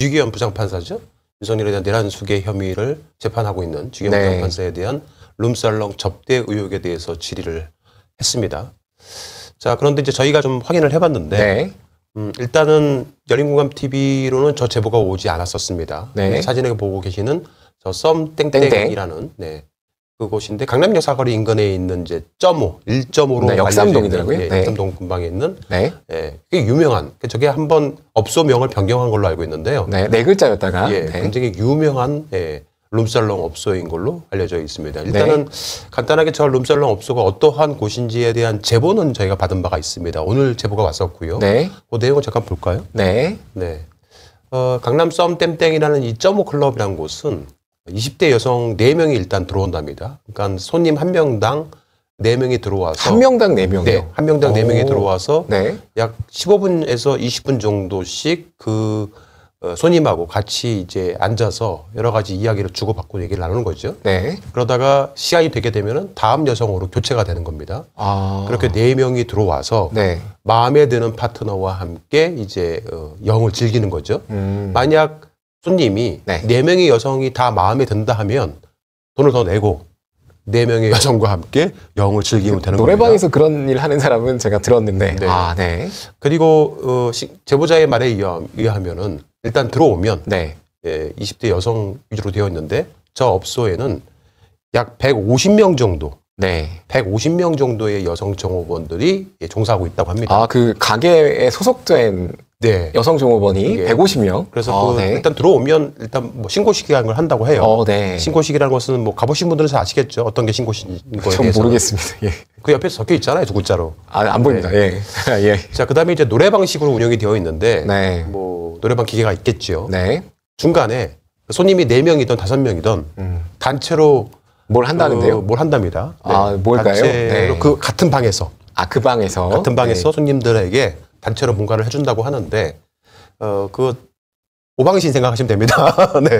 주기현 부장판사죠. 윤석열에 대한 내란 수계 혐의를 재판하고 있는 주기현 부장판사에 대한 룸살롱 접대 의혹에 대해서 질의를 했습니다. 자, 그런데 이제 저희가 좀 확인을 해봤는데 일단은 열린공감TV로는 저 제보가 오지 않았었습니다. 사진에 보고 계시는 저 썸땡땡이라는 그곳인데 강남역사거리 인근에 있는 이제 1.5로 역삼동이더라고요. 역삼동 근방에 있는 꽤 유명한 저게 한번 업소명을 변경한 걸로 알고 있는데요. 네 글자였다가 굉장히 유명한 룸살롱 업소인 걸로 알려져 있습니다. 일단은 간단하게 저 룸살롱 업소가 어떠한 곳인지에 대한 제보는 저희가 받은 바가 있습니다. 오늘 제보가 왔었고요. 그 내용을 잠깐 볼까요? 강남 썸땡땡이라는 이 1.5 클럽이라는 곳은 20대 여성 4명이 일단 들어온답니다. 그러니까 손님 한 명당 4명이 들어와서 한 명당 4명이요? 네, 한 명당 4명이 들어와서 약 15분에서 20분 정도씩 그 손님하고 같이 이제 앉아서 여러 가지 이야기를 주고받고 얘기를 나누는 거죠. 그러다가 시간이 되게 되면은 다음 여성으로 교체가 되는 겁니다. 그렇게 4명이 들어와서 마음에 드는 파트너와 함께 이제 영을 즐기는 거죠. 만약 손님이 4명의 여성이 다 마음에 든다 하면 돈을 더 내고 4명의 여성과 함께 영을 즐기면 되는 겁니다. 노래방에서 그런 일 하는 사람은 제가 들었는데. 그리고 제보자의 말에 의하면은 일단 들어오면 20대 여성 위주로 되어 있는데 저 업소에는 약 150명 정도 150명 정도의 여성 종업원들이 종사하고 있다고 합니다. 그 가게에 소속된 여성 종업원이 150명? 그래서 일단 들어오면 일단 뭐 신고식이라는 걸 한다고 해요. 신고식이라는 것은 뭐 가보신 분들은 잘 아시겠죠. 어떤 게 신고식인 거에 대해서. 전 모르겠습니다. 그 옆에 적혀 있잖아요. 두 글자로. 안 보입니다. 자, 그 다음에 이제 노래방식으로 운영이 되어 있는데 뭐 노래방 기계가 있겠죠. 중간에 손님이 4명이든 5명이든 단체로 뭘 한다는데요? 뭘 한답니다. 뭘까요? 단체로 그 같은 방에서. 그 방에서? 같은 방에서 손님들에게 단체로 뭔가를 해준다고 하는데, 그, 오방신 생각하시면 됩니다.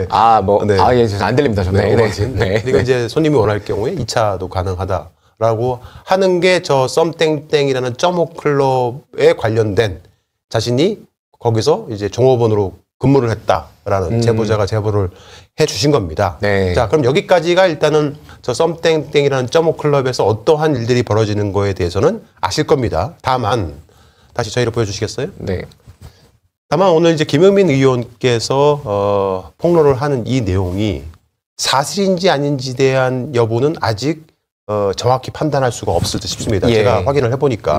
안 들립니다. 저는. 오방신. 그리고 이제 손님이 원할 경우에 2차도 가능하다라고 하는 게 저 썸땡땡이라는 1.5 클럽에 관련된 자신이 거기서 이제 종업원으로 근무를 했다라는 제보자가 제보를 해 주신 겁니다. 자, 그럼 여기까지가 일단은 저 썸땡땡이라는 1.5 클럽에서 어떠한 일들이 벌어지는 거에 대해서는 아실 겁니다. 다만, 다시 저희를 보여주시겠어요? 다만 오늘 이제 김영민 의원께서 폭로를 하는 이 내용이 사실인지 아닌지에 대한 여부는 아직 정확히 판단할 수가 없을 듯 싶습니다. 제가 확인을 해보니까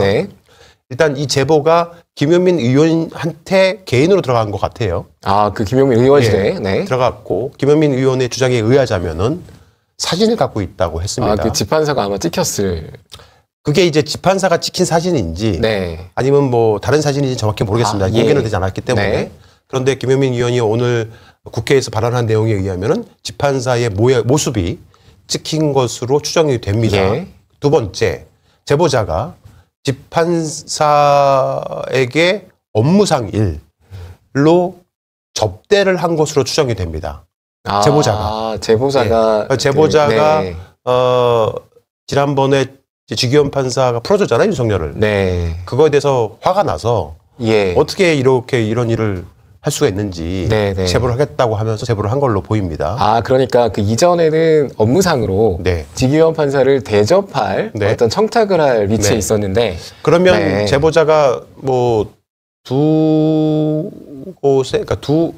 일단 이 제보가 김영민 의원한테 개인으로 들어간 것 같아요. 그 김영민 의원실에 들어갔고 김영민 의원의 주장에 의하자면은 사진을 갖고 있다고 했습니다. 그 집판사가 아마 찍혔을. 그게 이제 집판사가 찍힌 사진인지 아니면 뭐 다른 사진인지 정확히 모르겠습니다. 공개는 되지 않았기 때문에. 그런데 김영민 의원이 오늘 국회에서 발언한 내용에 의하면은 집판사의 모습이 찍힌 것으로 추정이 됩니다. 두 번째, 제보자가 집판사에게 업무상 일로 접대를 한 것으로 추정이 됩니다. 제보자가. 제보자가 지난번에 주기현 판사가 풀어줬잖아요, 윤석열을. 그거에 대해서 화가 나서 어떻게 이런 일을 할 수가 있는지 제보를 하겠다고 하면서 제보를 한 걸로 보입니다. 그러니까 그 이전에는 업무상으로 주기현 판사를 대접할 어떤 청탁을 할 위치에 있었는데 그러면 제보자가 뭐 두 곳에 그러니까 두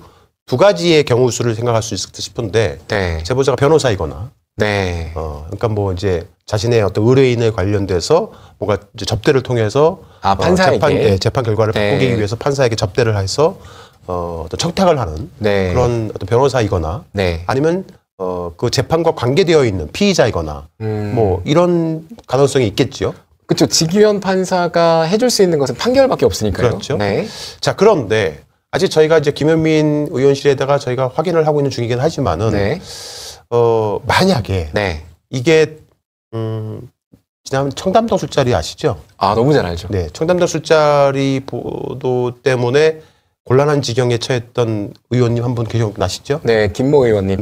가지의 경우 수를 생각할 수 있을 듯 싶은데 제보자가 변호사이거나 그러니까 뭐 이제 자신의 어떤 의뢰인에 관련돼서 뭔가 이제 접대를 통해서 판사에게 재판 결과를 바꾸기 위해서 판사에게 접대를 해서 어떤 청탁을 하는 그런 어떤 변호사이거나 아니면 그 재판과 관계되어 있는 피의자이거나 뭐 이런 가능성이 있겠죠. 그렇죠. 지기현 판사가 해줄 수 있는 것은 판결밖에 없으니까요. 그렇죠. 자, 그런데 아직 저희가 이제 김현민 의원실에다가 저희가 확인을 하고 있는 중이긴 하지만은 만약에 이게 지난 청담동 술자리 아시죠? 너무 잘 알죠. 청담동 술자리 보도 때문에 곤란한 지경에 처했던 의원님 한 분 기억나시죠? 김모 의원님.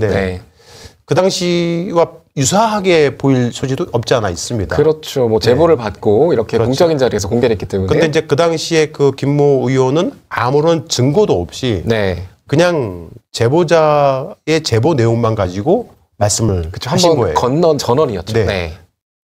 그 당시와 유사하게 보일 소지도 없지 않아 있습니다. 그렇죠. 뭐 제보를 받고 이렇게 공적인 자리에서 공개를 했기 때문에. 근데 이제 그 당시에 그 김모 의원은 아무런 증거도 없이 그냥 제보자의 제보 내용만 가지고 말씀을 하신 거예요. 건넌 전원이었죠. 네. 네.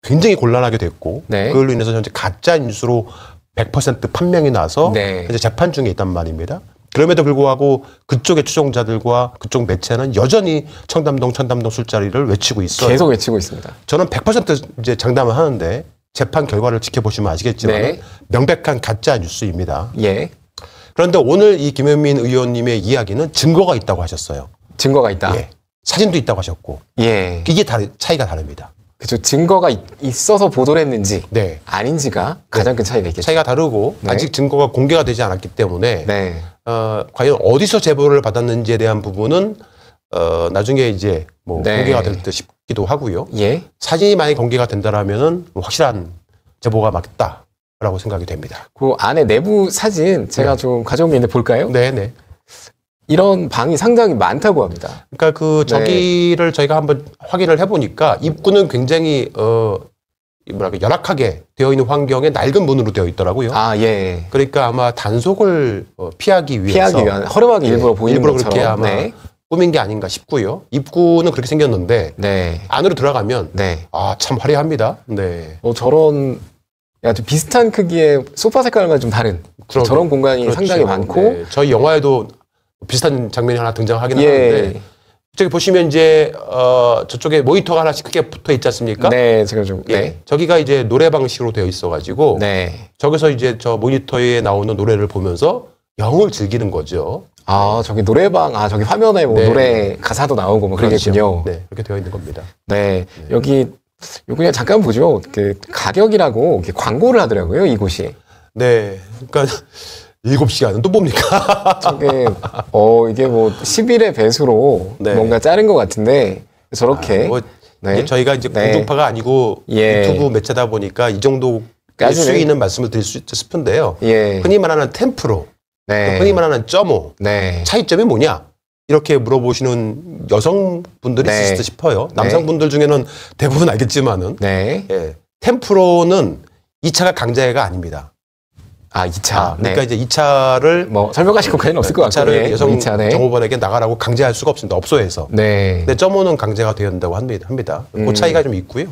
굉장히 곤란하게 됐고 네. 그걸로 인해서 현재 가짜 뉴스로 100% 판명이 나서 네. 현재 재판 중에 있단 말입니다. 그럼에도 불구하고 그쪽의 추종자들과 그쪽 매체는 여전히 청담동 술자리를 외치고 있어요. 계속 외치고 있습니다. 저는 100% 이제 장담을 하는데 재판 결과를 지켜보시면 아시겠지만 네. 명백한 가짜 뉴스입니다. 예. 그런데 오늘 이 김현민 의원님의 이야기는 증거가 있다고 하셨어요. 증거가 있다. 예. 사진도 있다고 하셨고. 예. 이게 차이가 다릅니다. 그렇죠. 증거가 있어서 보도를 했는지 네. 아닌지가 가장 큰 차이가 있겠죠. 차이가 다르고 네. 아직 증거가 공개가 되지 않았기 때문에 네. 과연 어디서 제보를 받았는지에 대한 부분은 나중에 이제 뭐 네. 공개가 될 듯 싶기도 하고요. 예. 사진이 만약 공개가 된다라면은 확실한 제보가 맞다라고 생각이 됩니다. 그 안에 내부 사진 제가 네. 좀 가져온 게 있는데 볼까요? 네네. 이런 방이 상당히 많다고 합니다. 그러니까 그 저기를 저희가 한번 확인을 해보니까 입구는 굉장히 뭐랄까 열악하게 되어 있는 환경에 낡은 문으로 되어 있더라고요. 아 예. 그러니까 아마 단속을 피하기 위해서 허름하게 일부러 보이는 일부러 것처럼. 그렇게 아마 네. 꾸민 게 아닌가 싶고요. 입구는 그렇게 생겼는데 네. 안으로 들어가면 네. 참 화려합니다. 네. 저런 좀 비슷한 크기의 소파 색깔과 좀 다른 저런 공간이 그렇죠. 상당히 많고 네. 저희 영화에도 비슷한 장면이 하나 등장하긴 예. 하는데 저기 보시면 이제 저쪽에 모니터가 하나씩 크게 붙어 있지 않습니까? 네, 제가 좀 예. 저기가 이제 노래 방식으로 되어 있어가지고 네. 저기서 이제 저 모니터에 나오는 노래를 보면서 영을 즐기는 거죠. 저기 노래방, 저기 화면에 뭐 네. 노래 가사도 나오고 뭐 그렇죠. 그러겠군요. 네, 그렇게 되어 있는 겁니다. 네. 여기 그냥 잠깐 보죠. 그 가격이라고 이렇게 광고를 하더라고요, 이곳이. 네. 그러니까 7시간은 또 뭡니까? 저게 이게 뭐 11의 배수로 네. 뭔가 자른 것 같은데 저렇게 네. 이게 저희가 이제 네. 공중파가 아니고 예. 유튜브 매체다 보니까 이 정도 수위는 말씀을 드릴 수 있지 싶은데요. 예. 흔히 말하는 10%, 네. 흔히 말하는 0.5 네. 차이점이 뭐냐? 이렇게 물어보시는 여성분들이 네. 있을 듯 싶어요. 네. 남성분들 중에는 대부분 알겠지만은 네. 10%는 2차가 강제가 아닙니다. 2차. 그러니까 이제 2차를 뭐 설명하실 것까지는 없을 것 같고. 2차를 여성 2차, 네. 정보원에게 나가라고 강제할 수가 없습니다. 업소에서. 네. 근데 0.5는 강제가 되어야 된다고 합니다. 그 차이가 좀 있고요.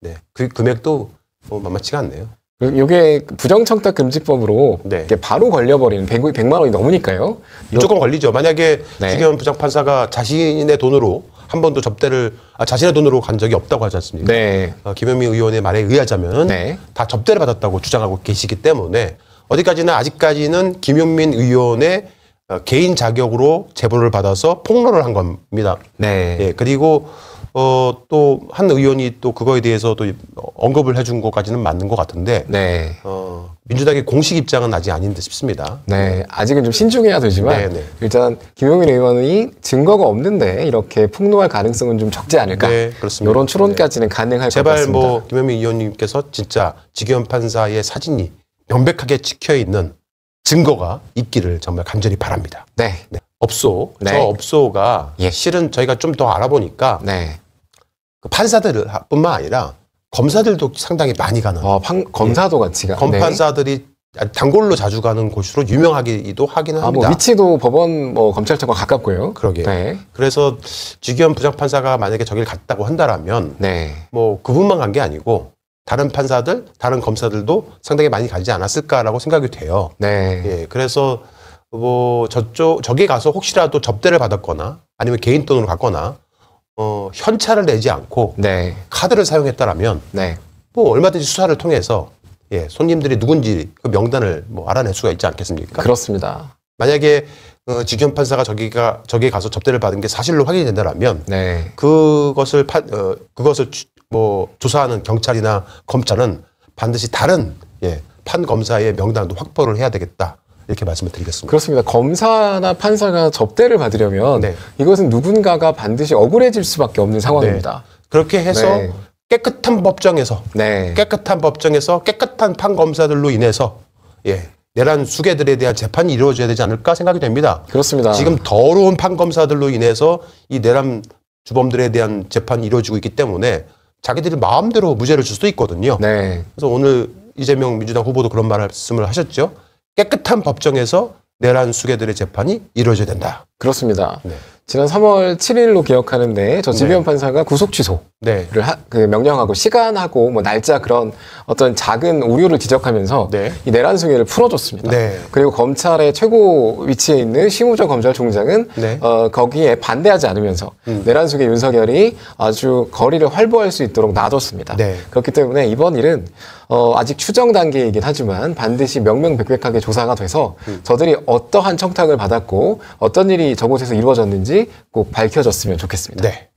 네. 그 금액도 만만치가 않네요. 이게 부정청탁금지법으로 네. 이렇게 바로 걸려버리는 100만 원이 넘으니까요. 무조건 걸리죠. 만약에 네. 주기현 부장판사가 자신의 돈으로 한 번도 접대를 자신의 돈으로 간 적이 없다고 하지 않습니까? 네. 김현민 의원의 말에 의하자면 네. 다 접대를 받았다고 주장하고 계시기 때문에 어디까지나 아직까지는 김현민 의원의 개인 자격으로 제보를 받아서 폭로를 한 겁니다. 네. 예, 그리고 또 한 의원이 또 그거에 대해서 또 언급을 해준 것까지는 맞는 것 같은데 네. 민주당의 공식 입장은 아직 아닌 듯 싶습니다. 네. 아직은 좀 신중해야 되지만 네, 네. 일단 김용민 의원이 증거가 없는데 이렇게 폭로할 가능성은 좀 적지 않을까. 네, 그렇습니다. 이런 추론까지는 가능할 것 제발 같습니다. 뭐 김현민 의원님께서 진짜 지기현 판사의 사진이 명백하게 찍혀 있는 증거가 있기를 정말 간절히 바랍니다. 네. 네. 업소, 네. 저 업소가 예. 실은 저희가 좀 더 알아보니까 네. 그 판사들뿐만 아니라 검사들도 상당히 많이 가는 검사도 같이 가. 검판사들이 단골로 자주 가는 곳으로 유명하기도 하기는 합니다. 뭐 위치도 법원 검찰청과 가깝고요. 그러게요. 네. 그래서 지기현 부장판사가 만약에 저길 갔다고 한다라면 네. 뭐 그분만 간 게 아니고 다른 판사들, 다른 검사들도 상당히 많이 가지 않았을까라고 생각이 돼요. 네. 예, 그래서 뭐 저기 가서 혹시라도 접대를 받았거나 아니면 개인 돈으로 갔거나 현찰을 내지 않고 네. 카드를 사용했다라면 네. 뭐 얼마든지 수사를 통해서 손님들이 누군지 그 명단을 뭐 알아낼 수가 있지 않겠습니까? 그렇습니다. 만약에 지기현 판사가 저기 가서 접대를 받은 게 사실로 확인이 된다라면 네. 그것을 뭐 조사하는 경찰이나 검찰은 반드시 다른 판 검사의 명단도 확보를 해야 되겠다. 이렇게 말씀을 드리겠습니다. 그렇습니다. 검사나 판사가 접대를 받으려면 네. 이것은 누군가가 반드시 억울해질 수밖에 없는 상황입니다. 네. 그렇게 해서 네. 깨끗한 법정에서 네. 깨끗한 판 검사들로 인해서 내란 수괴들에 대한 재판이 이루어져야 되지 않을까 생각이 됩니다. 그렇습니다. 지금 더러운 판 검사들로 인해서 이 내란 주범들에 대한 재판이 이루어지고 있기 때문에 자기들이 마음대로 무죄를 줄 수도 있거든요. 네. 그래서 오늘 이재명 민주당 후보도 그런 말씀을 하셨죠. 깨끗한 법정에서 내란 수괴들의 재판이 이루어져야 된다. 그렇습니다. 네. 지난 3월 7일로 기억하는데 저 지비현 네. 판사가 구속 취소를 명령하고 시간하고 뭐 날짜 그런 어떤 작은 오류를 지적하면서 네. 이 내란 수괴를 풀어줬습니다. 네. 그리고 검찰의 최고 위치에 있는 심우정 검찰총장은 네. 거기에 반대하지 않으면서 내란 수괴 윤석열이 아주 거리를 활보할 수 있도록 놔뒀습니다. 네. 그렇기 때문에 이번 일은 아직 추정 단계이긴 하지만 반드시 명명백백하게 조사가 돼서 저들이 어떠한 청탁을 받았고 어떤 일이 저곳에서 이루어졌는지 꼭 밝혀졌으면 좋겠습니다. 네.